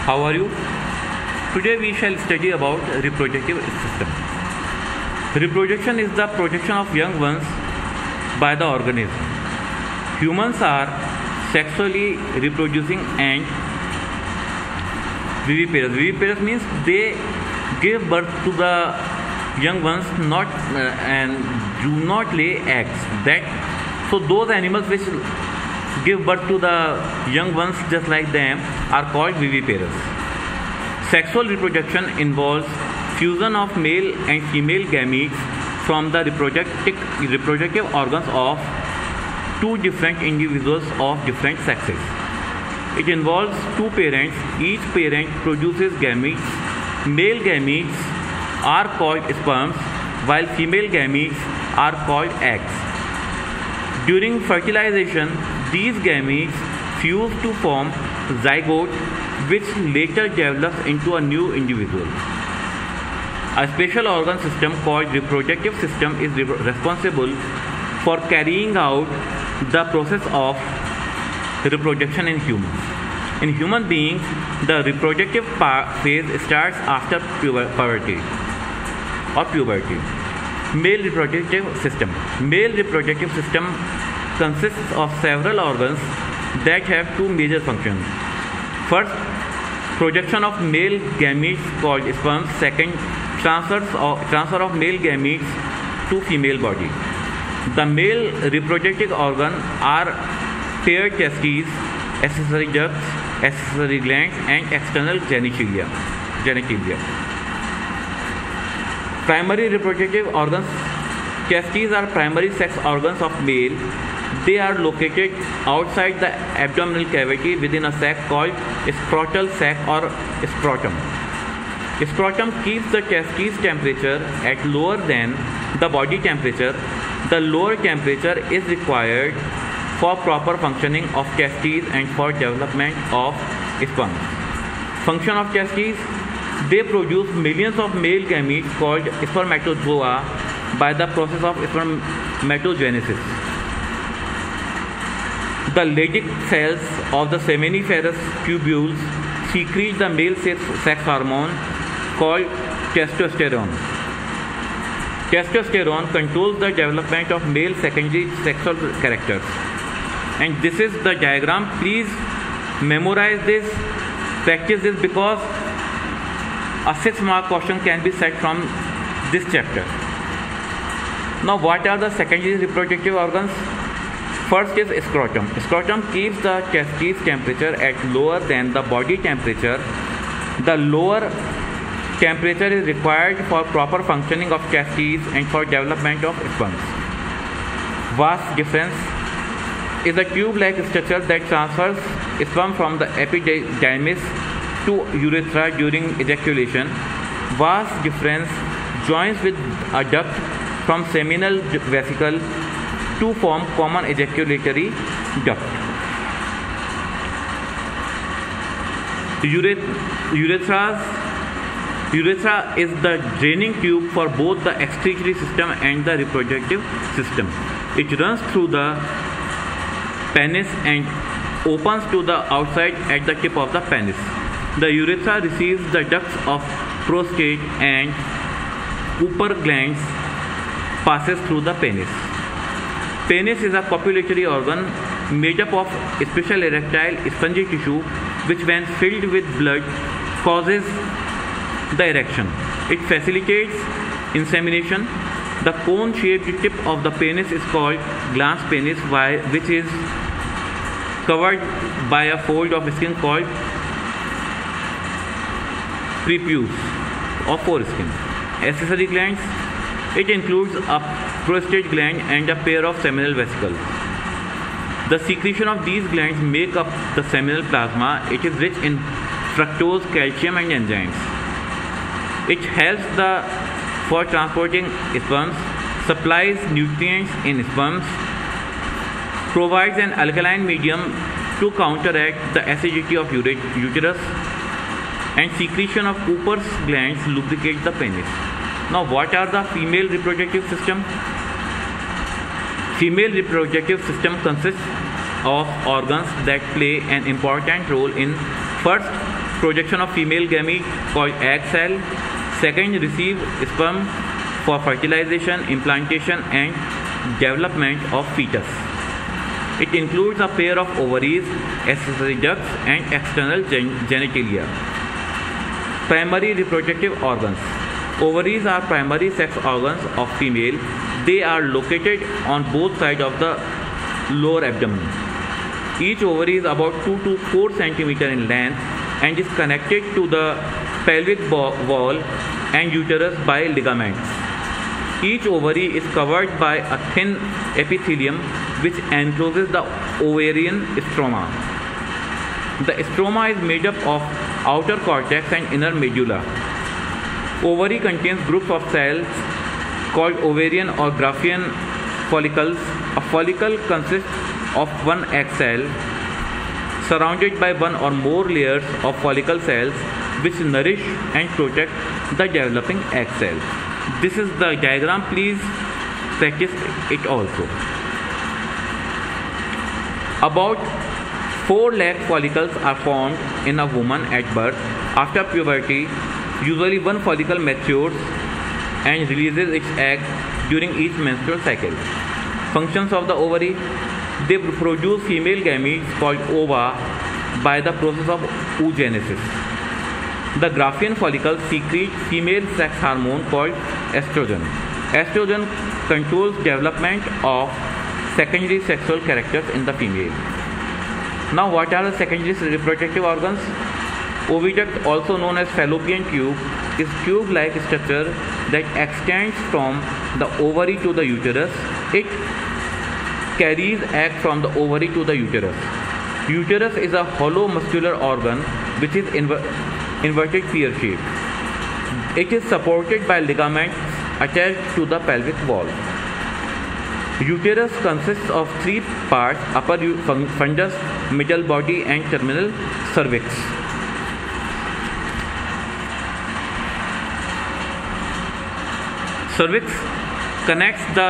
How are you? Today we shall study about reproductive system. Reproduction is the protection of young ones by the organism. Humans are sexually reproducing and viviparous. Viviparous means they give birth to the young ones and do not lay eggs. So those animals which give birth to the young ones just like them are called viviparous. Sexual reproduction involves fusion of male and female gametes from the reproductive organs of two different individuals of different sexes. It involves two parents. Each parent produces gametes. Male gametes are called sperms, while female gametes are called eggs. During fertilization, these gametes fuse to form zygote, which later develops into a new individual. A special organ system called reproductive system is responsible for carrying out the process of reproduction in humans. In human beings, the reproductive phase starts after puberty. Male reproductive system. Male reproductive system consists of several organs that have two major functions. First, projection of male gametes called sperms. Second, transfer of male gametes to female body. The male reproductive organ are paired testes, accessory ducts, accessory glands, and external genitalia. Primary reproductive organs. Testes are primary sex organs of male. They are located outside the abdominal cavity within a sac called scrotal sac or scrotum. Scrotum keeps the testes temperature at lower than the body temperature. The lower temperature is required for proper functioning of testes and for development of sperms. Function of testes. They produce millions of male gametes called spermatozoa by the process of spermatogenesis. The Leydig cells of the seminiferous tubules secrete the male sex hormone called testosterone. Testosterone controls the development of male secondary sexual characters. And this is the diagram. Please memorize this, practice this, because a 6-mark question can be set from this chapter. Now, what are the secondary reproductive organs? First is scrotum. Scrotum keeps the testes temperature at lower than the body temperature. The lower temperature is required for proper functioning of testes and for development of sperms. Vas deferens is a tube-like structure that transfers sperm from the epidermis to urethra during ejaculation. Vas deferens joins with a duct from seminal vesicle to form common ejaculatory duct. Urethra is the draining tube for both the excretory system and the reproductive system. It runs through the penis and opens to the outside at the tip of the penis. The urethra receives the ducts of prostate and Cooper glands passes through the penis. Penis is a copulatory organ made up of special erectile spongy tissue which, when filled with blood, causes the erection. It facilitates insemination. The cone-shaped tip of the penis is called glans penis, which is covered by a fold of skin called prepuce or foreskin. Accessory glands. It includes a prostate gland and a pair of seminal vesicles. The secretion of these glands make up the seminal plasma. It is rich in fructose, calcium, and enzymes. It helps for transporting sperms, supplies nutrients in sperms, provides an alkaline medium to counteract the acidity of uterus, and secretion of Cooper's glands lubricate the penis. Now, what are the female reproductive system? Female reproductive system consists of organs that play an important role in first projection of female gamete called egg cell. Second, receive sperm for fertilization, implantation and development of fetus. It includes a pair of ovaries, accessory ducts and external genitalia. Primary reproductive organs. Ovaries are primary sex organs of female. They are located on both sides of the lower abdomen. Each ovary is about 2 to 4 cm in length and is connected to the pelvic wall and uterus by ligaments. Each ovary is covered by a thin epithelium which encloses the ovarian stroma. The stroma is made up of outer cortex and inner medulla. Ovary contains groups of cells called ovarian or Graafian follicles. A follicle consists of one egg cell surrounded by one or more layers of follicle cells which nourish and protect the developing egg cell. This is the diagram. Please practice it also. About 4 lakh follicles are formed in a woman at birth. After puberty, usually one follicle matures and releases its egg during each menstrual cycle. Functions of the ovary: they produce female gametes called ova by the process of oogenesis. The Graafian follicles secrete female sex hormone called estrogen. Estrogen controls development of secondary sexual characters in the female. Now, what are the secondary reproductive organs? Oviduct, also known as fallopian tube, is tube-like structure that extends from the ovary to the uterus. It carries egg from the ovary to the uterus. Uterus is a hollow muscular organ which is inverted pear shape. It is supported by ligaments attached to the pelvic wall. Uterus consists of 3 parts: upper fundus, middle body and terminal cervix. Cervix connects the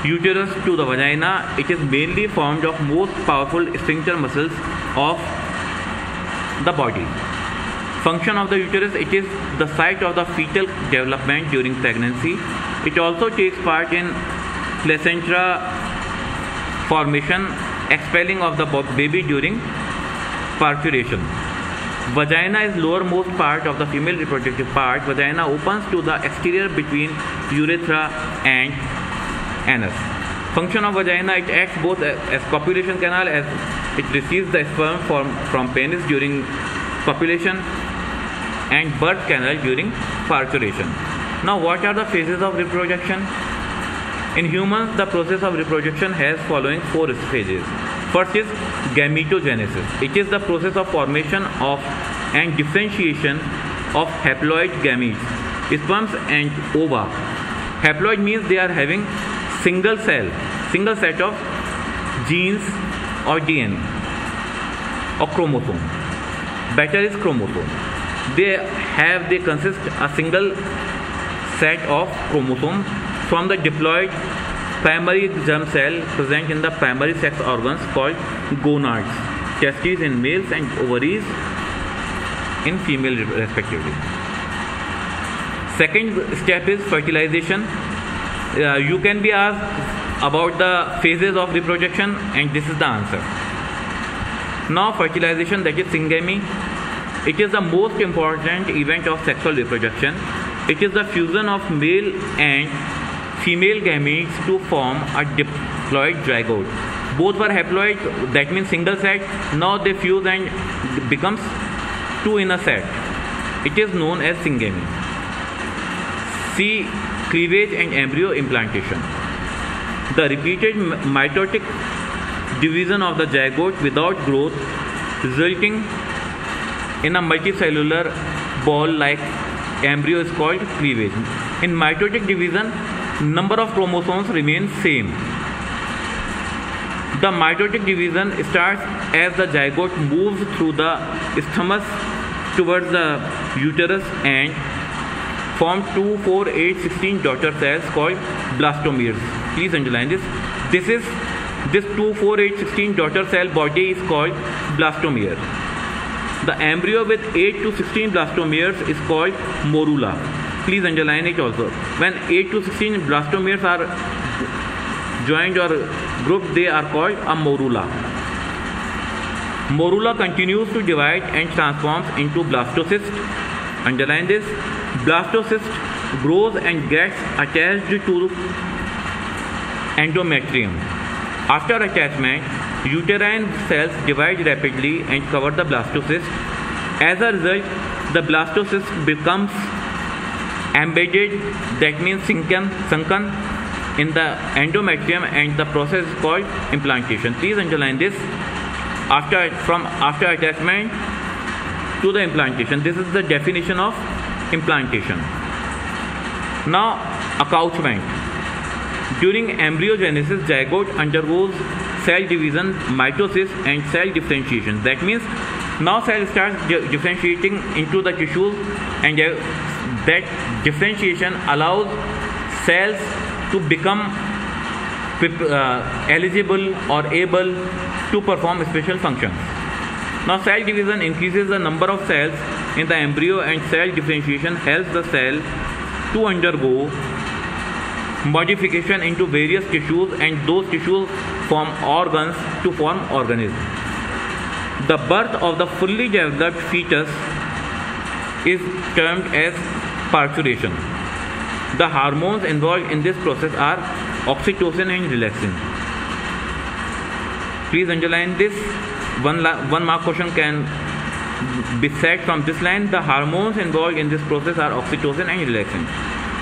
uterus to the vagina. It is mainly formed of most powerful sphincter muscles of the body. Function of the uterus: it is the site of the fetal development during pregnancy. It also takes part in placenta formation, expelling of the baby during parturition. Vagina is lowermost part of the female reproductive part. Vagina opens to the exterior between urethra and anus. Function of vagina: it acts both as copulation canal as it receives the sperm from penis during copulation and birth canal during parturition. Now, what are the phases of reproduction? In humans, the process of reproduction has following 4 phases. First is gametogenesis. It is the process of formation of and differentiation of haploid gametes, sperms and ova. Haploid means they are having single set of genes or DNA or chromosome. Better is chromosome. They consist a single set of chromosomes from the diploid primary germ cell present in the primary sex organs called gonads, testes in males and ovaries in female respectively. Second step is fertilization. You can be asked about the phases of reproduction, and this is the answer. Now, fertilization, that is syngamy. It is the most important event of sexual reproduction. It is the fusion of male and female gametes to form a diploid zygote. Both were haploid, that means single set. Now they fuse and becomes 2 in a set. It is known as syngamy. C. Cleavage and embryo implantation. The repeated mitotic division of the zygote without growth, resulting in a multicellular ball-like embryo, is called cleavage. In mitotic division, number of chromosomes remain same. The mitotic division starts as the zygote moves through the isthmus towards the uterus and form 2, 4, 8, 16 daughter cells called blastomeres. Please underline this. This 2, 4, 8, 16 daughter cell body is called blastomere. The embryo with 8 to 16 blastomeres is called morula. Please underline it also. When 8 to 16 blastomeres are joined or grouped, they are called a morula. Morula continues to divide and transforms into blastocyst. Underline this. Blastocyst grows and gets attached to endometrium. After attachment, uterine cells divide rapidly and cover the blastocyst. As a result, the blastocyst becomes embedded, that means sunken in the endometrium, and the process is called implantation. Please underline this. After attachment to the implantation. This is the definition of implantation. Now, accouchment. During embryogenesis, zygote undergoes cell division, mitosis, and cell differentiation. That means now cell starts differentiating into the tissues, and that differentiation allows cells to become eligible or able to perform special functions. Now, cell division increases the number of cells in the embryo, and cell differentiation helps the cell to undergo modification into various tissues, and those tissues form organs to form organisms. The birth of the fully developed fetus is termed as parturition. The hormones involved in this process are oxytocin and relaxin. Please underline this. One mark question can be set from this line. The hormones involved in this process are oxytocin and relaxin.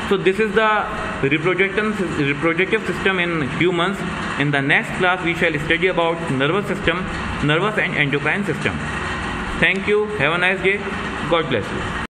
So this is the reproductive system in humans. In the next class, we shall study about nervous system, nervous and endocrine system. Thank you. Have a nice day. God bless you.